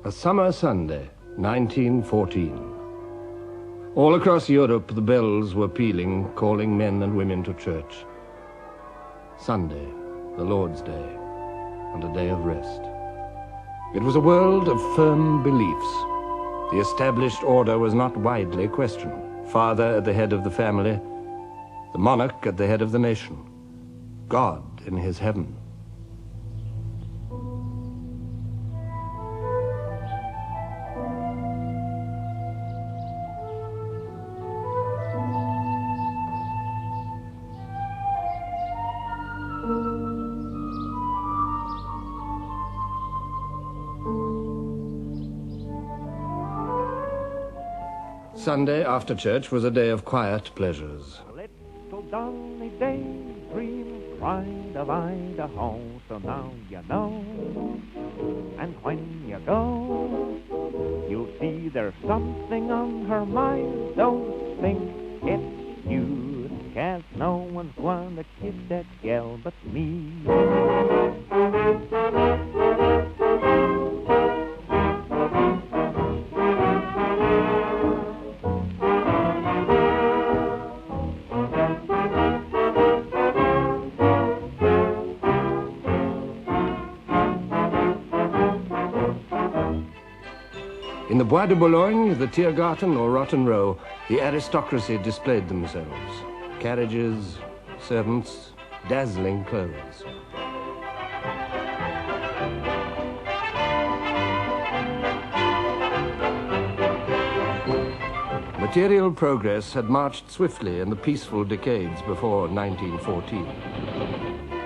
A summer Sunday, 1914. All across Europe, the bells were pealing, calling men and women to church. Sunday, the Lord's Day, and a day of rest. It was a world of firm beliefs. The established order was not widely questioned. Father at the head of the family, the monarch at the head of the nation, God in his heaven. Sunday after church was a day of quiet pleasures. Little Donny daydream cried of Idaho, so now you know. And when you go, you'll see there's something on her mind. Don't think it's you, 'cause no one's gonna kiss that gal but me. In the Bois de Boulogne, the Tiergarten or Rotten Row, the aristocracy displayed themselves. Carriages, servants, dazzling clothes. Material progress had marched swiftly in the peaceful decades before 1914.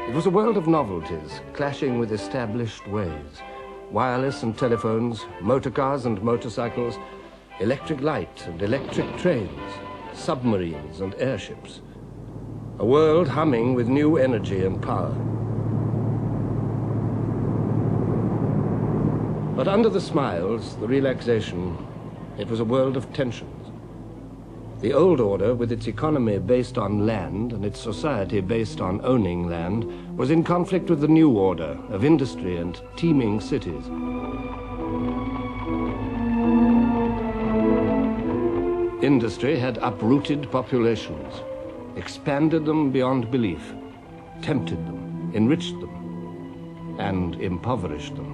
It was a world of novelties, clashing with established ways. Wireless and telephones, motor cars and motorcycles, electric light and electric trains, submarines and airships. A world humming with new energy and power. But under the smiles, the relaxation, it was a world of tensions. The old order, with its economy based on land and its society based on owning land, was in conflict with the new order of industry and teeming cities. Industry had uprooted populations, expanded them beyond belief, tempted them, enriched them, and impoverished them.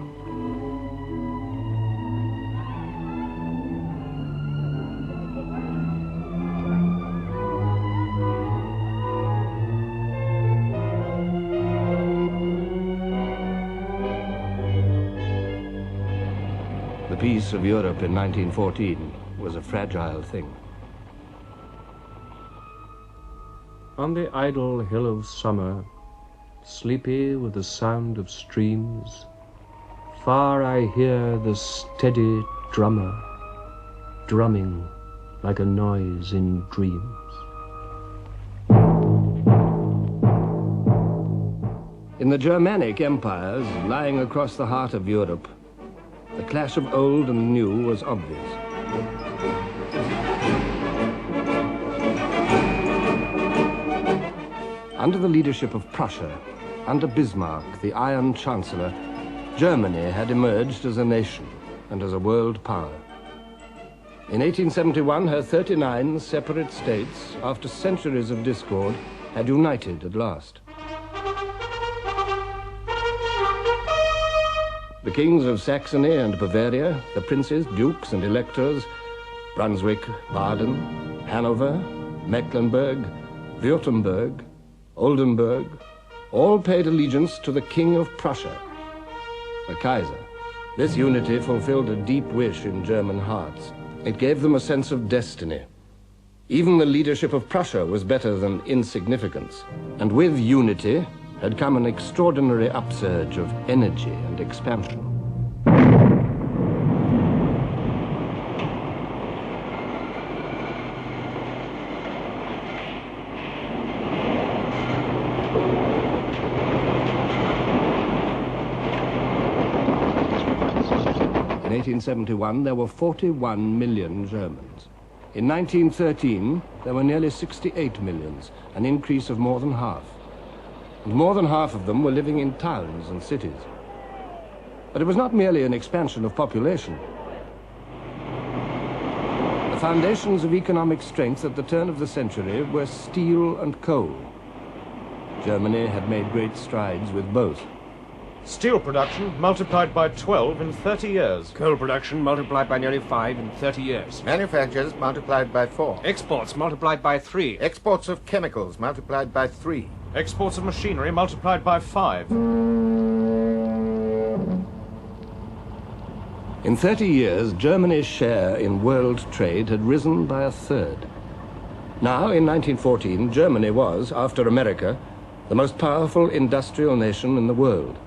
The peace of Europe in 1914 was a fragile thing. On the idle hill of summer, sleepy with the sound of streams, far I hear the steady drummer, drumming like a noise in dreams. In the Germanic empires, lying across the heart of Europe, the clash of old and new was obvious. Under the leadership of Prussia, under Bismarck, the Iron Chancellor, Germany had emerged as a nation and as a world power. In 1871, her 39 separate states, after centuries of discord, had united at last. The kings of Saxony and Bavaria, the princes, dukes and electors, Brunswick, Baden, Hanover, Mecklenburg, Württemberg, Oldenburg, all paid allegiance to the King of Prussia, the Kaiser. This unity fulfilled a deep wish in German hearts. It gave them a sense of destiny. Even the leadership of Prussia was better than insignificance. And with unity had come an extraordinary upsurge of energy and expansion. In 1871, there were 41 million Germans. In 1913, there were nearly 68 millions, an increase of more than half. And more than half of them were living in towns and cities. But it was not merely an expansion of population. The foundations of economic strength at the turn of the century were steel and coal. Germany had made great strides with both. Steel production multiplied by 12 in 30 years. Coal production multiplied by nearly 5 in 30 years. Manufactures multiplied by 4. Exports multiplied by 3. Exports of chemicals multiplied by 3. Exports of machinery multiplied by 5. In 30 years, Germany's share in world trade had risen by a third. Now, in 1914, Germany was, after America, the most powerful industrial nation in the world.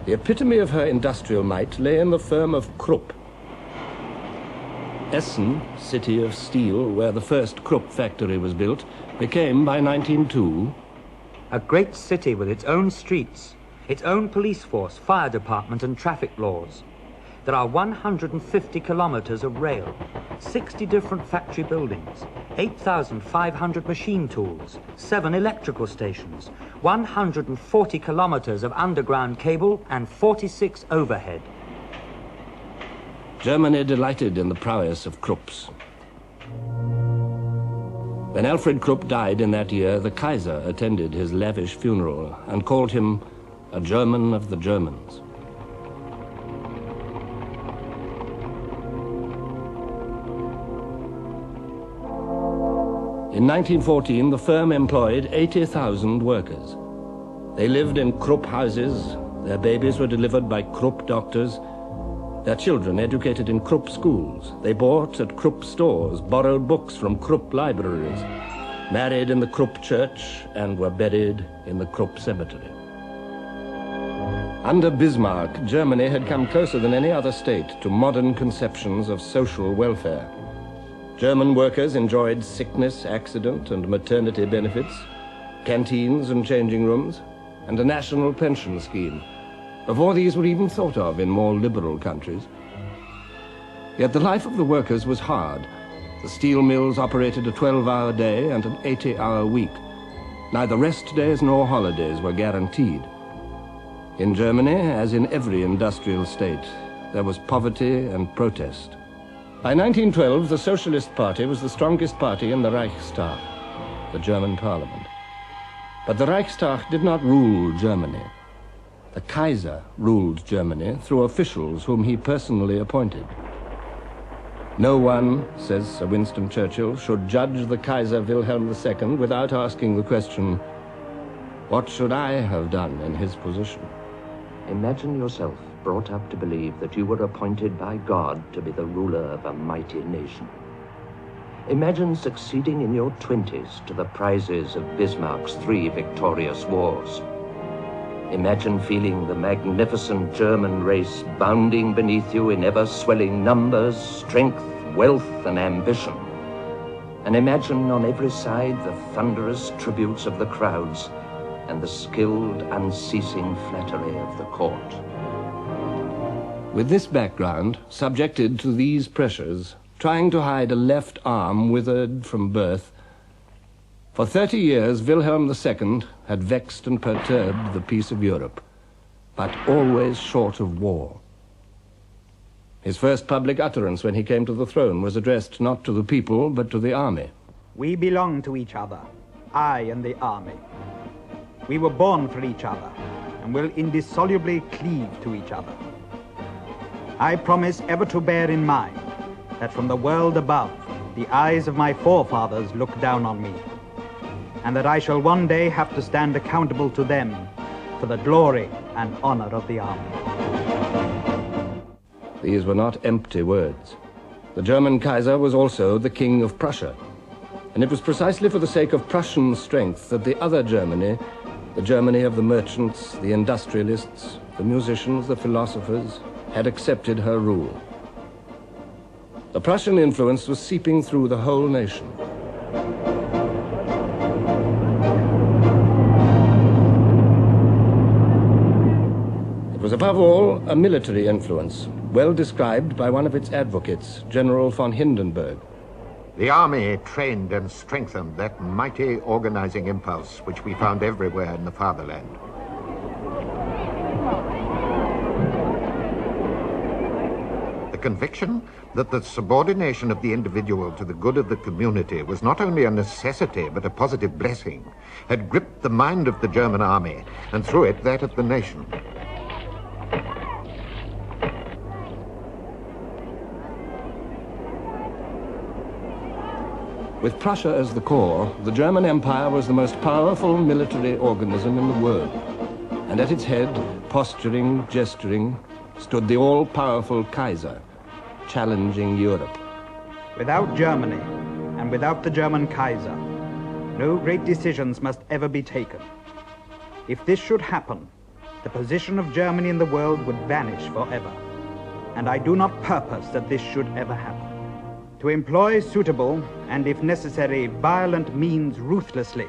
The epitome of her industrial might lay in the firm of Krupp. Essen, city of steel, where the first Krupp factory was built, became, by 1902, a great city with its own streets, its own police force, fire department and traffic laws. There are 150 kilometers of rail, 60 different factory buildings, 8,500 machine tools, 7 electrical stations, 140 kilometers of underground cable and 46 overhead. Germany delighted in the prowess of Krupps. When Alfred Krupp died in that year, the Kaiser attended his lavish funeral and called him a German of the Germans. In 1914, the firm employed 80,000 workers. They lived in Krupp houses, their babies were delivered by Krupp doctors, their children educated in Krupp schools. They bought at Krupp stores, borrowed books from Krupp libraries, married in the Krupp church, and were buried in the Krupp cemetery. Under Bismarck, Germany had come closer than any other state to modern conceptions of social welfare. German workers enjoyed sickness, accident, and maternity benefits, canteens and changing rooms, and a national pension scheme, before these were even thought of in more liberal countries. Yet the life of the workers was hard. The steel mills operated a 12-hour day and an 80-hour week. Neither rest days nor holidays were guaranteed. In Germany, as in every industrial state, there was poverty and protest. By 1912, the Socialist Party was the strongest party in the Reichstag, the German parliament. But the Reichstag did not rule Germany. The Kaiser ruled Germany through officials whom he personally appointed. No one, says Sir Winston Churchill, should judge the Kaiser Wilhelm II without asking the question, what should I have done in his position? Imagine yourself brought up to believe that you were appointed by God to be the ruler of a mighty nation. Imagine succeeding in your 20s to the prizes of Bismarck's 3 victorious wars. Imagine feeling the magnificent German race bounding beneath you in ever-swelling numbers, strength, wealth, and ambition. And imagine on every side the thunderous tributes of the crowds and the skilled, unceasing flattery of the court. With this background, subjected to these pressures, trying to hide a left arm withered from birth, for 30 years Wilhelm II had vexed and perturbed the peace of Europe, but always short of war. His first public utterance when he came to the throne was addressed not to the people, but to the army. We belong to each other, I and the army. We were born for each other and will indissolubly cleave to each other. I promise ever to bear in mind that from the world above, the eyes of my forefathers look down on me, and that I shall one day have to stand accountable to them for the glory and honor of the army. These were not empty words. The German Kaiser was also the King of Prussia, and it was precisely for the sake of Prussian strength that the other Germany, the Germany of the merchants, the industrialists, the musicians, the philosophers, had accepted her rule. The Prussian influence was seeping through the whole nation. It was above all a military influence, well described by one of its advocates, General von Hindenburg. The army trained and strengthened that mighty organizing impulse which we found everywhere in the fatherland. The conviction that the subordination of the individual to the good of the community was not only a necessity but a positive blessing had gripped the mind of the German army and through it that of the nation. With Prussia as the core, the German Empire was the most powerful military organism in the world. And at its head, posturing, gesturing, stood the all-powerful Kaiser, challenging Europe. Without Germany, and without the German Kaiser, no great decisions must ever be taken. If this should happen, the position of Germany in the world would vanish forever. And I do not purpose that this should ever happen. To employ suitable, and if necessary, violent means ruthlessly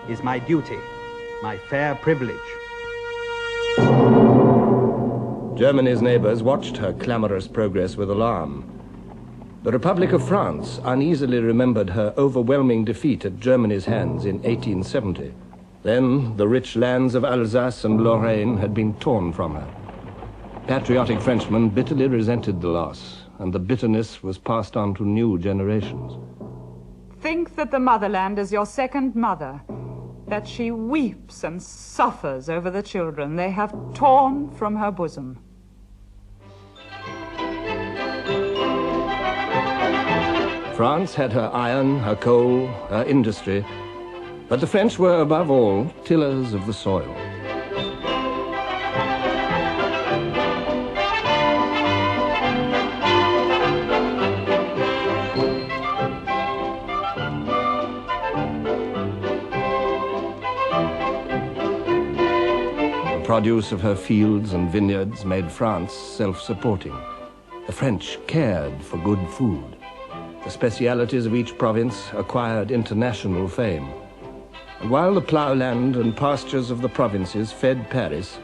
is my duty, my fair privilege. Germany's neighbors watched her clamorous progress with alarm. The Republic of France uneasily remembered her overwhelming defeat at Germany's hands in 1870. Then the rich lands of Alsace and Lorraine had been torn from her. Patriotic Frenchmen bitterly resented the loss, and the bitterness was passed on to new generations. Think that the motherland is your second mother, that she weeps and suffers over the children they have torn from her bosom. France had her iron, her coal, her industry, but the French were above all tillers of the soil. The produce of her fields and vineyards made France self-supporting. The French cared for good food. The specialities of each province acquired international fame. And while the ploughland and pastures of the provinces fed Paris,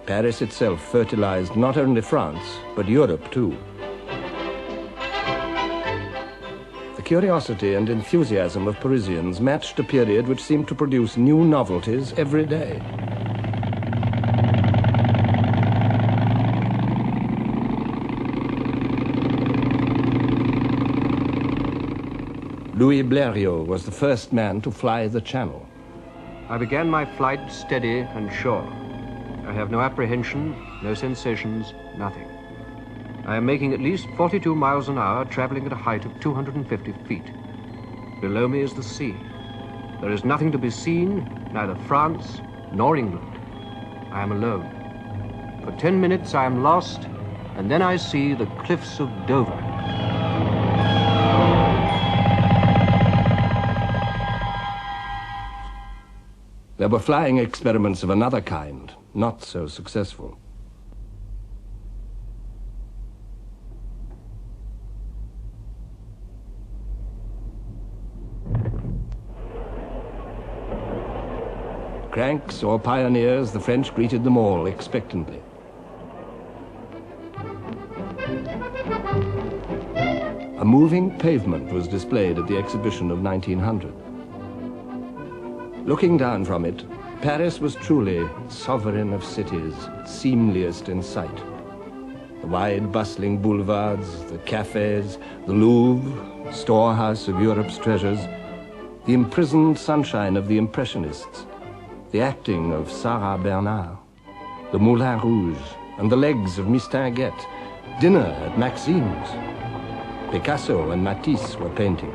Paris itself fertilized not only France, but Europe too. The curiosity and enthusiasm of Parisians matched a period which seemed to produce new novelties every day. Louis Blériot was the first man to fly the Channel. I began my flight steady and sure. I have no apprehension, no sensations, nothing. I am making at least 42 miles an hour, traveling at a height of 250 feet. Below me is the sea. There is nothing to be seen, neither France nor England. I am alone. For 10 minutes I am lost, and then I see the cliffs of Dover. There were flying experiments of another kind, not so successful. Cranks or pioneers, the French greeted them all expectantly. A moving pavement was displayed at the exhibition of 1900. Looking down from it, Paris was truly sovereign of cities, seemliest in sight. The wide, bustling boulevards, the cafes, the Louvre, storehouse of Europe's treasures, the imprisoned sunshine of the Impressionists, the acting of Sarah Bernard, the Moulin Rouge, and the legs of Mistinguett, dinner at Maxime's. Picasso and Matisse were painting.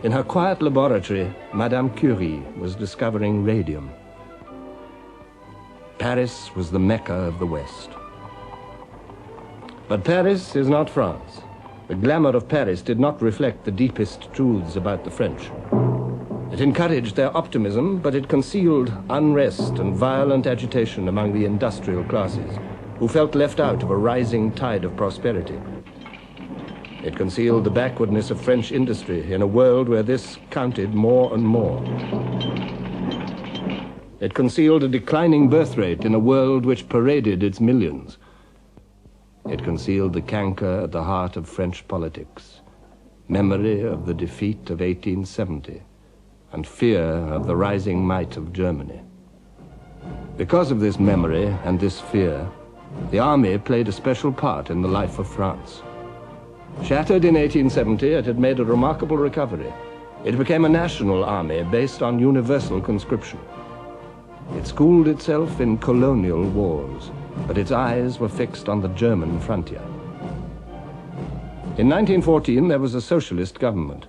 In her quiet laboratory, Madame Curie was discovering radium. Paris was the Mecca of the West. But Paris is not France. The glamour of Paris did not reflect the deepest truths about the French. It encouraged their optimism, but it concealed unrest and violent agitation among the industrial classes, who felt left out of a rising tide of prosperity. It concealed the backwardness of French industry in a world where this counted more and more. It concealed a declining birth rate in a world which paraded its millions. It concealed the canker at the heart of French politics. memory of the defeat of 1870, and fear of the rising might of Germany. Because of this memory and this fear, the army played a special part in the life of France. Shattered in 1870, it had made a remarkable recovery. It became a national army based on universal conscription. It schooled itself in colonial wars, but its eyes were fixed on the German frontier. In 1914, there was a socialist government.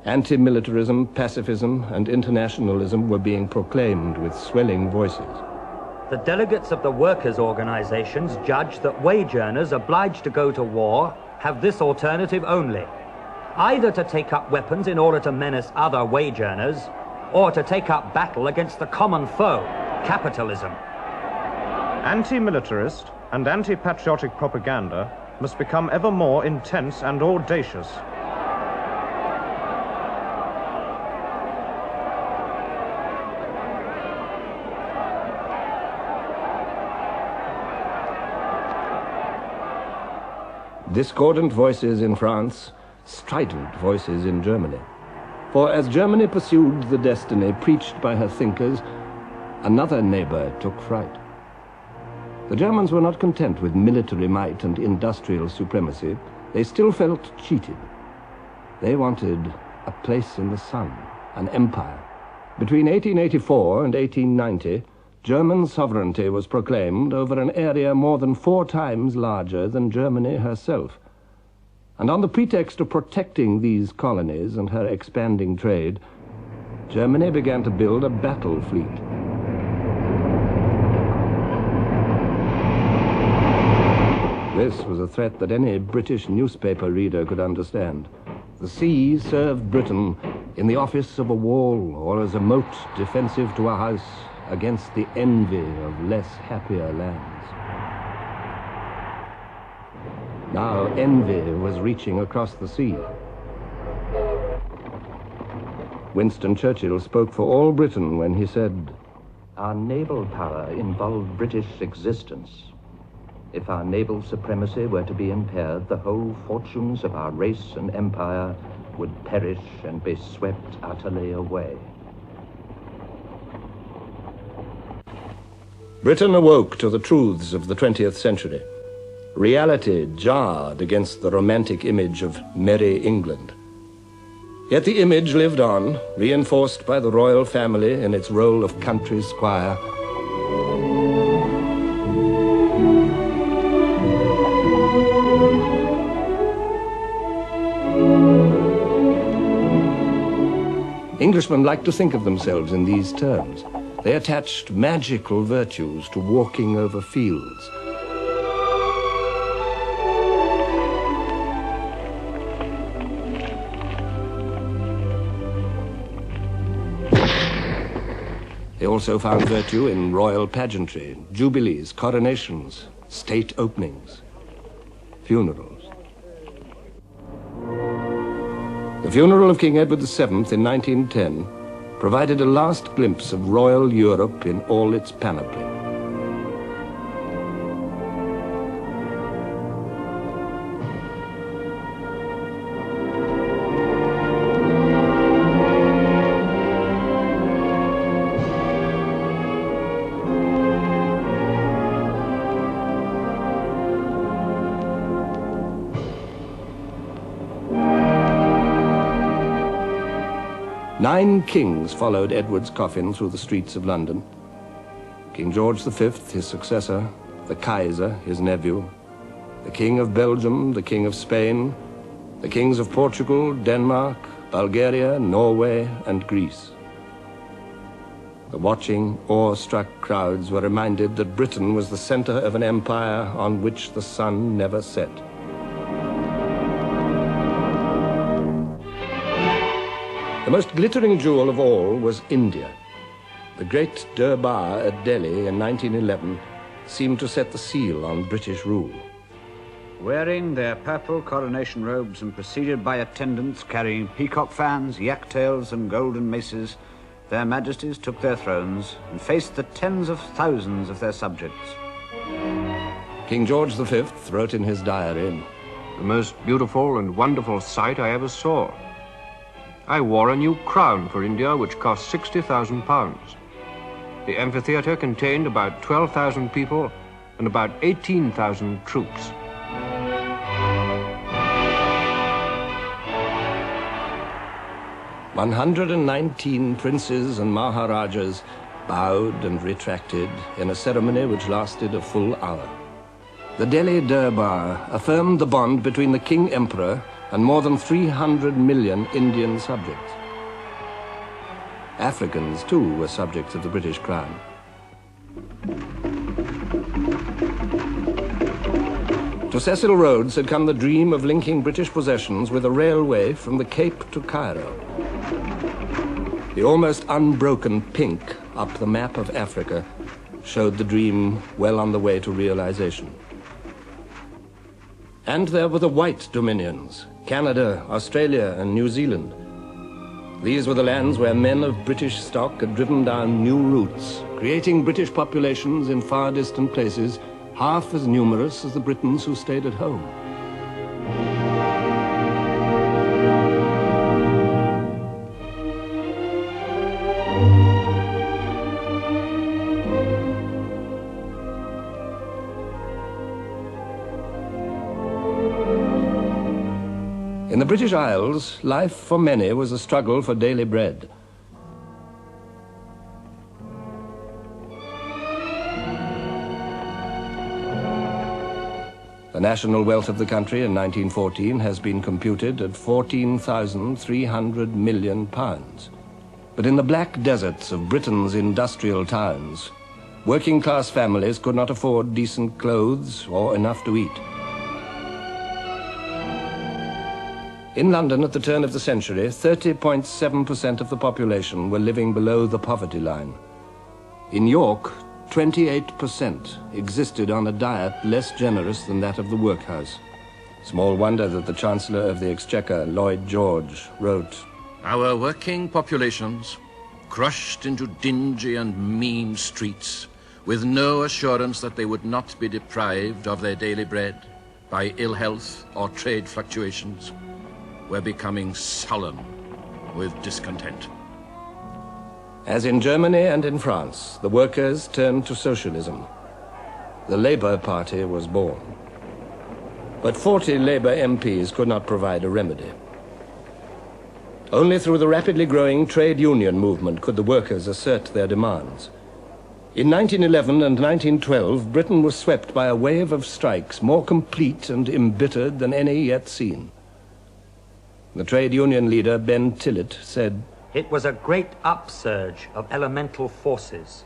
Anti-militarism, pacifism, and internationalism were being proclaimed with swelling voices. The delegates of the workers' organizations judged that wage earners obliged to go to war have this alternative only: either to take up weapons in order to menace other wage earners, or to take up battle against the common foe, capitalism. Anti-militarist and anti-patriotic propaganda must become ever more intense and audacious. Discordant voices in France, strident voices in Germany. For as Germany pursued the destiny preached by her thinkers, another neighbor took fright. The Germans were not content with military might and industrial supremacy. They still felt cheated. They wanted a place in the sun, an empire. Between 1884 and 1890, German sovereignty was proclaimed over an area more than 4 times larger than Germany herself. And on the pretext of protecting these colonies and her expanding trade, Germany began to build a battle fleet. This was a threat that any British newspaper reader could understand. The sea served Britain in the office of a wall or as a moat defensive to a house against the envy of less happier lands. Now envy was reaching across the sea. Winston Churchill spoke for all Britain when he said, "Our naval power involved British existence. If our naval supremacy were to be impaired, the whole fortunes of our race and empire would perish and be swept utterly away." Britain awoke to the truths of the 20th century. Reality jarred against the romantic image of merry England. Yet the image lived on, reinforced by the royal family in its role of country squire. Englishmen liked to think of themselves in these terms. They attached magical virtues to walking over fields. They also found virtue in royal pageantry, jubilees, coronations, state openings, funerals. The funeral of King Edward VII in 1910 provided a last glimpse of royal Europe in all its panoply. Nine kings followed Edward's coffin through the streets of London. King George V, his successor, the Kaiser, his nephew, the King of Belgium, the King of Spain, the kings of Portugal, Denmark, Bulgaria, Norway, and Greece. The watching, awe-struck crowds were reminded that Britain was the center of an empire on which the sun never set. The most glittering jewel of all was India. The great Durbar at Delhi in 1911 seemed to set the seal on British rule. Wearing their purple coronation robes and preceded by attendants carrying peacock fans, yak tails, and golden maces, their majesties took their thrones and faced the tens of thousands of their subjects. King George V wrote in his diary, the most beautiful and wonderful sight I ever saw. I wore a new crown for India, which cost £60,000. The amphitheatre contained about 12,000 people and about 18,000 troops. "119 princes and maharajas bowed and retracted in a ceremony which lasted a full hour. The Delhi Durbar affirmed the bond between the King-Emperor and more than 300 million Indian subjects. Africans, too, were subjects of the British Crown. To Cecil Rhodes had come the dream of linking British possessions with a railway from the Cape to Cairo. The almost unbroken pink up the map of Africa showed the dream well on the way to realization. And there were the white dominions, Canada, Australia, and New Zealand. These were the lands where men of British stock had driven down new routes, creating British populations in far distant places, half as numerous as the Britons who stayed at home. In the British Isles, life for many was a struggle for daily bread. The national wealth of the country in 1914 has been computed at £14,300 million. But in the black deserts of Britain's industrial towns, working-class families could not afford decent clothes or enough to eat. In London at the turn of the century, 30.7% of the population were living below the poverty line. In York, 28% existed on a diet less generous than that of the workhouse. Small wonder that the Chancellor of the Exchequer, Lloyd George, wrote, "Our working populations, crushed into dingy and mean streets, with no assurance that they would not be deprived of their daily bread by ill health or trade fluctuations, were becoming sullen with discontent." As in Germany and in France, the workers turned to socialism. The Labour Party was born. But 40 Labour MPs could not provide a remedy. Only through the rapidly growing trade union movement could the workers assert their demands. In 1911 and 1912, Britain was swept by a wave of strikes more complete and embittered than any yet seen. The trade union leader, Ben Tillett, said, "It was a great upsurge of elemental forces.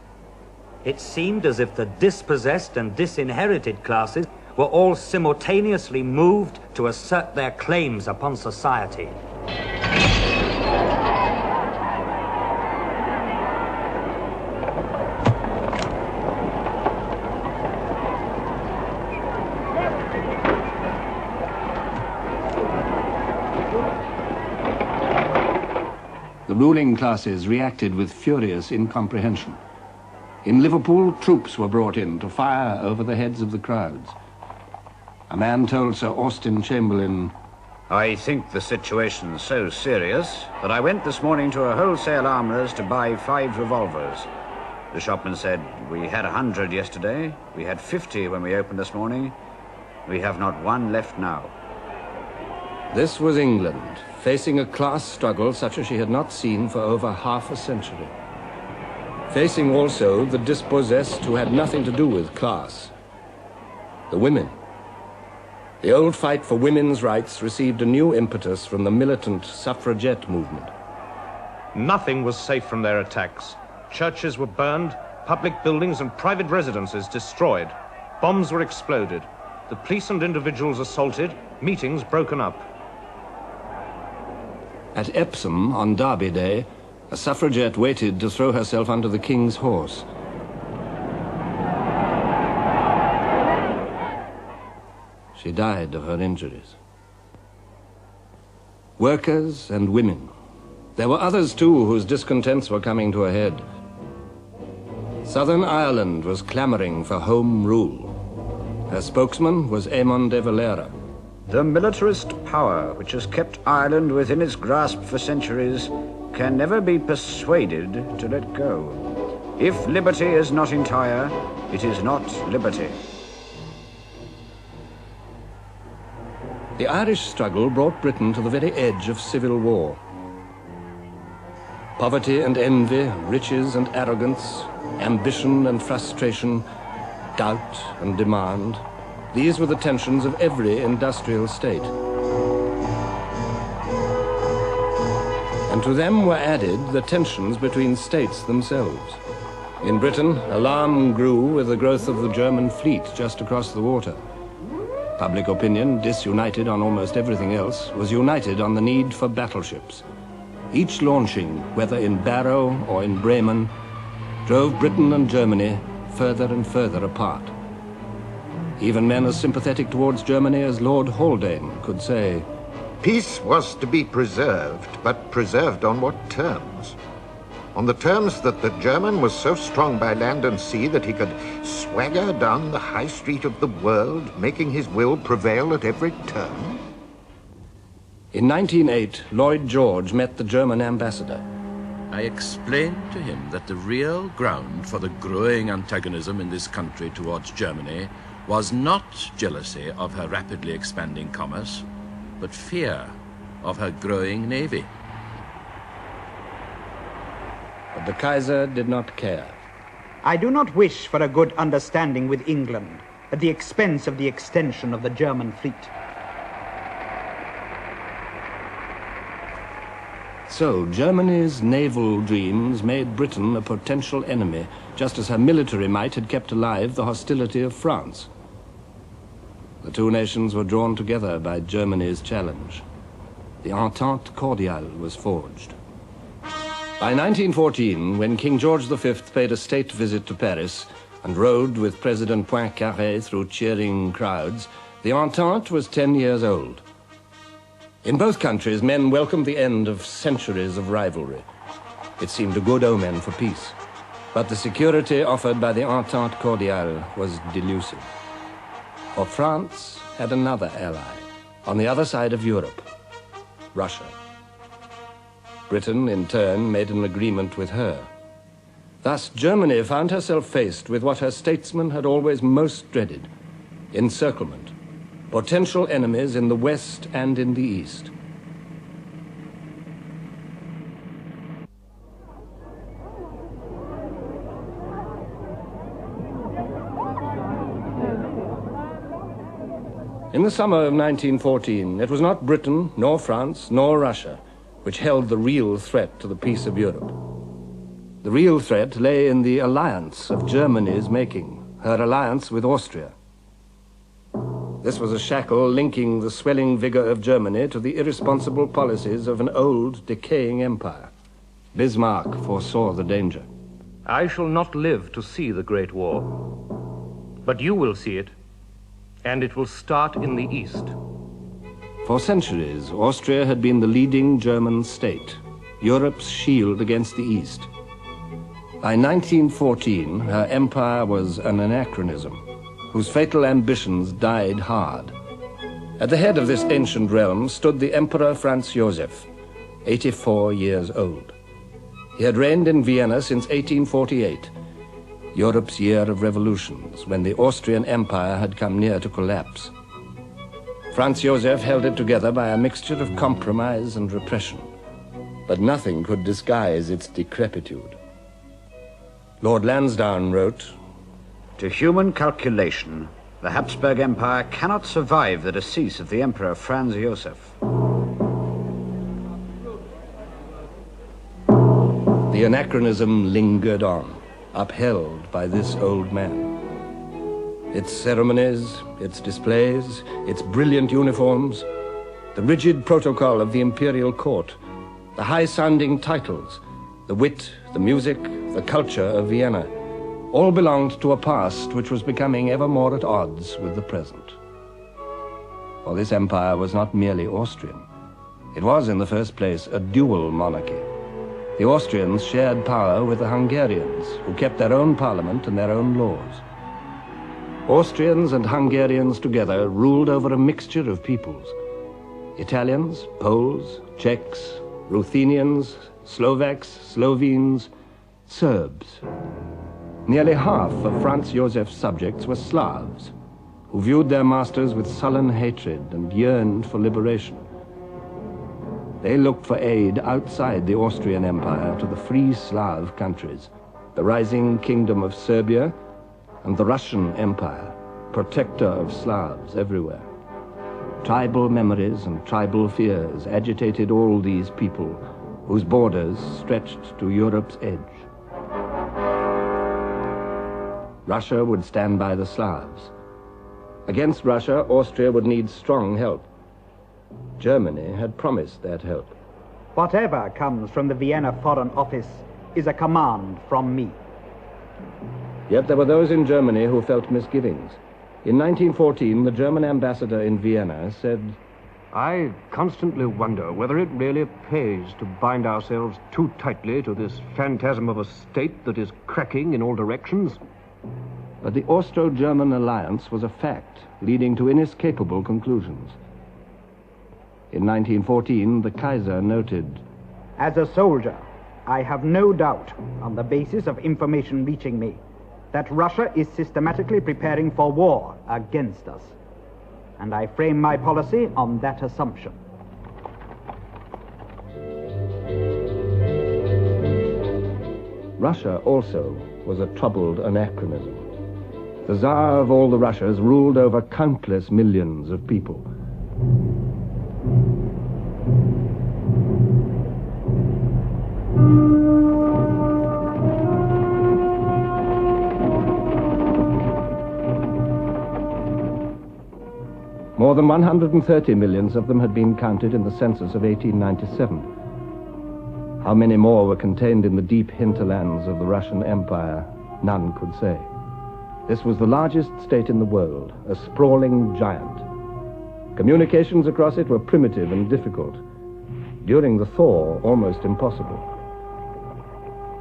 It seemed as if the dispossessed and disinherited classes were all simultaneously moved to assert their claims upon society." The ruling classes reacted with furious incomprehension. In Liverpool, troops were brought in to fire over the heads of the crowds. A man told Sir Austin Chamberlain, "I think the situation's so serious that I went this morning to a wholesale armourer's to buy 5 revolvers. The shopman said, 'We had 100 yesterday, we had 50 when we opened this morning, we have not one left now.'" This was England, facing a class struggle such as she had not seen for over half a century. Facing also the dispossessed who had nothing to do with class, the women. The old fight for women's rights received a new impetus from the militant suffragette movement. Nothing was safe from their attacks. Churches were burned, public buildings and private residences destroyed. Bombs were exploded. The police and individuals assaulted, meetings broken up. At Epsom, on Derby Day, a suffragette waited to throw herself under the King's horse. She died of her injuries. Workers and women. There were others too whose discontents were coming to a head. Southern Ireland was clamoring for home rule. Her spokesman was Eamon de Valera. The militarist power which has kept Ireland within its grasp for centuries can never be persuaded to let go. If liberty is not entire, it is not liberty. The Irish struggle brought Britain to the very edge of civil war. Poverty and envy, riches and arrogance, ambition and frustration, doubt and demand, these were the tensions of every industrial state. And to them were added the tensions between states themselves. In Britain, alarm grew with the growth of the German fleet just across the water. Public opinion, disunited on almost everything else, was united on the need for battleships. Each launching, whether in Barrow or in Bremen, drove Britain and Germany further and further apart. Even men as sympathetic towards Germany as Lord Haldane could say, Peace was to be preserved, but preserved on what terms? On the terms that the German was so strong by land and sea that he could swagger down the high street of the world, making his will prevail at every turn? In 1908, Lloyd George met the German ambassador. I explained to him that the real ground for the growing antagonism in this country towards Germany was not jealousy of her rapidly expanding commerce, but fear of her growing navy. But the Kaiser did not care. I do not wish for a good understanding with England at the expense of the extension of the German fleet. So Germany's naval dreams made Britain a potential enemy, just as her military might had kept alive the hostility of France. The two nations were drawn together by Germany's challenge. The Entente Cordiale was forged. By 1914, when King George V paid a state visit to Paris and rode with President Poincaré through cheering crowds, the Entente was 10 years old. In both countries, men welcomed the end of centuries of rivalry. It seemed a good omen for peace. But the security offered by the Entente Cordiale was delusive. For France had another ally, on the other side of Europe, Russia. Britain, in turn, made an agreement with her. Thus, Germany found herself faced with what her statesmen had always most dreaded, encirclement, potential enemies in the West and in the East. In the summer of 1914, it was not Britain, nor France, nor Russia which held the real threat to the peace of Europe. The real threat lay in the alliance of Germany's making, her alliance with Austria. This was a shackle linking the swelling vigor of Germany to the irresponsible policies of an old, decaying empire. Bismarck foresaw the danger. I shall not live to see the Great War, but you will see it, and it will start in the East. For centuries, Austria had been the leading German state, Europe's shield against the East. By 1914, her empire was an anachronism, whose fatal ambitions died hard. At the head of this ancient realm stood the Emperor Franz Joseph, 84 years old. He had reigned in Vienna since 1848, Europe's year of revolutions, when the Austrian Empire had come near to collapse. Franz Joseph held it together by a mixture of compromise and repression, but nothing could disguise its decrepitude. Lord Lansdowne wrote, To human calculation, the Habsburg Empire cannot survive the decease of the Emperor Franz Joseph. The anachronism lingered on, upheld by this old man. Its ceremonies, its displays, its brilliant uniforms, the rigid protocol of the imperial court, the high-sounding titles, the wit, the music, the culture of Vienna, all belonged to a past which was becoming ever more at odds with the present. For this empire was not merely Austrian. It was, in the first place, a dual monarchy. The Austrians shared power with the Hungarians, who kept their own parliament and their own laws. Austrians and Hungarians together ruled over a mixture of peoples. Italians, Poles, Czechs, Ruthenians, Slovaks, Slovenes, Serbs. Nearly half of Franz Josef's subjects were Slavs, who viewed their masters with sullen hatred and yearned for liberation. They looked for aid outside the Austrian Empire to the free Slav countries, the rising kingdom of Serbia and the Russian Empire, protector of Slavs everywhere. Tribal memories and tribal fears agitated all these people, whose borders stretched to Europe's edge. Russia would stand by the Slavs. Against Russia, Austria would need strong help. Germany had promised that help. Whatever comes from the Vienna Foreign Office is a command from me. Yet there were those in Germany who felt misgivings. In 1914, the German ambassador in Vienna said, I constantly wonder whether it really pays to bind ourselves too tightly to this phantasm of a state that is cracking in all directions. But the Austro-German alliance was a fact, leading to inescapable conclusions. In 1914, the Kaiser noted, As a soldier, I have no doubt, on the basis of information reaching me, that Russia is systematically preparing for war against us. And I frame my policy on that assumption. Russia also was a troubled anachronism. The Tsar of all the Russias ruled over countless millions of people. More than 130 millions of them had been counted in the census of 1897. How many more were contained in the deep hinterlands of the Russian Empire, none could say. This was the largest state in the world, a sprawling giant. Communications across it were primitive and difficult. During the thaw, almost impossible.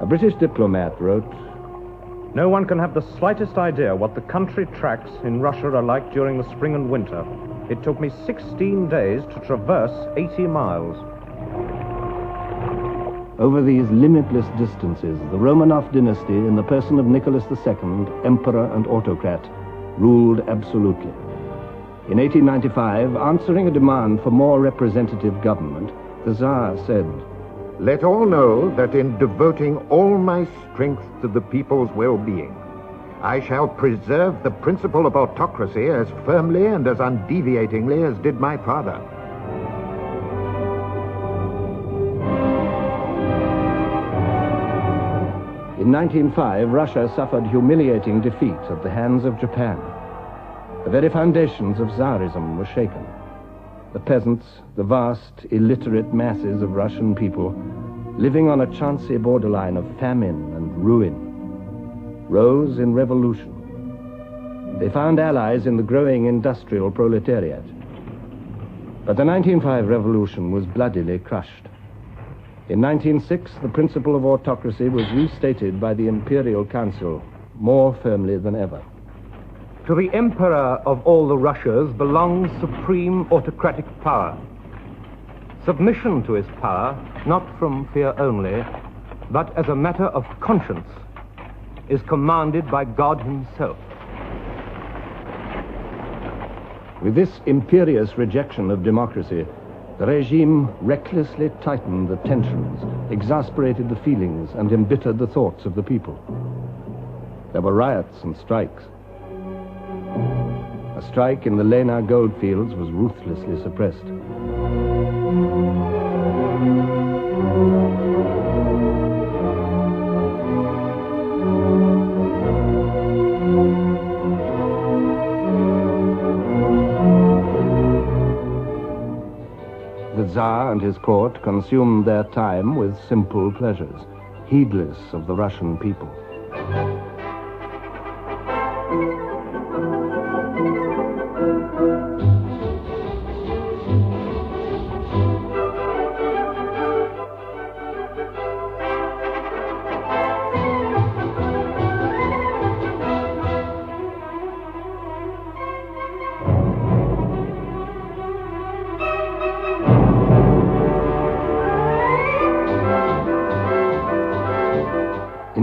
A British diplomat wrote, No one can have the slightest idea what the country tracks in Russia are like during the spring and winter. It took me 16 days to traverse 80 miles. Over these limitless distances, the Romanov dynasty, in the person of Nicholas II, emperor and autocrat, ruled absolutely. In 1895, answering a demand for more representative government, the Tsar said, Let all know that in devoting all my strength to the people's well-being, I shall preserve the principle of autocracy as firmly and as undeviatingly as did my father. In 1905, Russia suffered humiliating defeat at the hands of Japan. The very foundations of Tsarism were shaken. The peasants, the vast, illiterate masses of Russian people, living on a chancy borderline of famine and ruin, rose in revolution. They found allies in the growing industrial proletariat. But the 1905 revolution was bloodily crushed. In 1906, the principle of autocracy was restated by the Imperial Council more firmly than ever. To the Emperor of all the Russias belongs supreme autocratic power. Submission to his power, not from fear only, but as a matter of conscience, is commanded by God himself. With this imperious rejection of democracy, the regime recklessly tightened the tensions, exasperated the feelings, and embittered the thoughts of the people. There were riots and strikes. A strike in the Lena goldfields was ruthlessly suppressed. The Tsar and his court consumed their time with simple pleasures, heedless of the Russian people.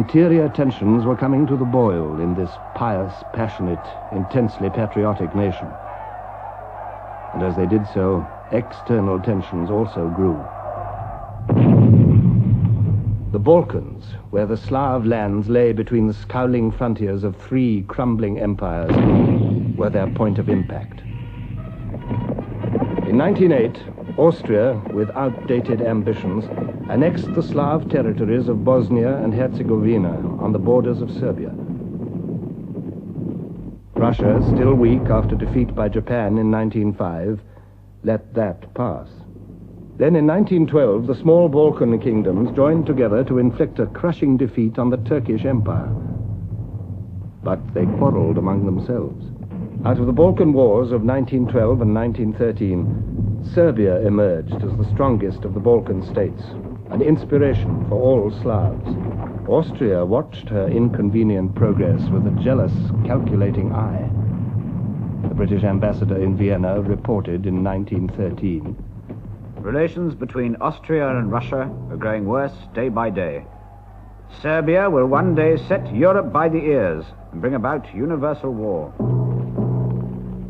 Interior tensions were coming to the boil in this pious, passionate, intensely patriotic nation. And as they did so, external tensions also grew. The Balkans, where the Slav lands lay between the scowling frontiers of three crumbling empires, were their point of impact. In 1908, Austria, with outdated ambitions, annexed the Slav territories of Bosnia and Herzegovina on the borders of Serbia. Russia, still weak after defeat by Japan in 1905, let that pass. Then in 1912, the small Balkan kingdoms joined together to inflict a crushing defeat on the Turkish Empire. But they quarreled among themselves. Out of the Balkan Wars of 1912 and 1913, Serbia emerged as the strongest of the Balkan states, an inspiration for all Slavs. Austria watched her inconvenient progress with a jealous, calculating eye. The British ambassador in Vienna reported in 1913, Relations between Austria and Russia are growing worse day by day. Serbia will one day set Europe by the ears and bring about universal war.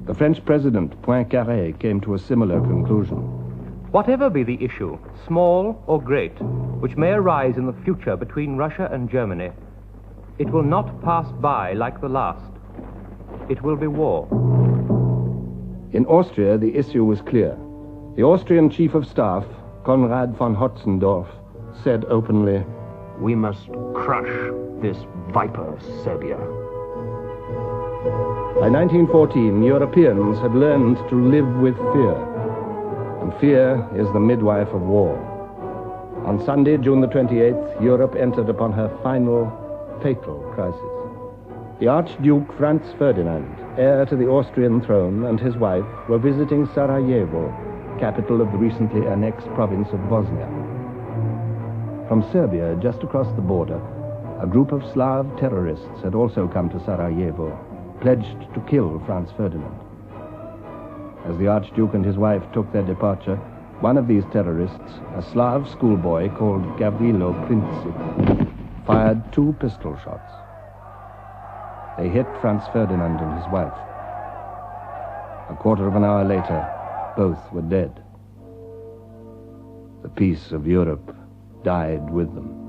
The French president, Poincaré, came to a similar conclusion. Whatever be the issue, small or great, which may arise in the future between Russia and Germany, it will not pass by like the last. It will be war. In Austria, the issue was clear. The Austrian chief of staff, Konrad von Hotzendorf, said openly, We must crush this viper, Serbia. By 1914, Europeans had learned to live with fear. And fear is the midwife of war. On Sunday, June the 28th, Europe entered upon her final, fatal crisis. The Archduke Franz Ferdinand, heir to the Austrian throne, and his wife were visiting Sarajevo, capital of the recently annexed province of Bosnia. From Serbia, just across the border, a group of Slav terrorists had also come to Sarajevo, pledged to kill Franz Ferdinand. As the Archduke and his wife took their departure, one of these terrorists, a Slav schoolboy called Gavrilo Princip, fired 2 pistol shots. They hit Franz Ferdinand and his wife. A quarter of an hour later, both were dead. The peace of Europe died with them.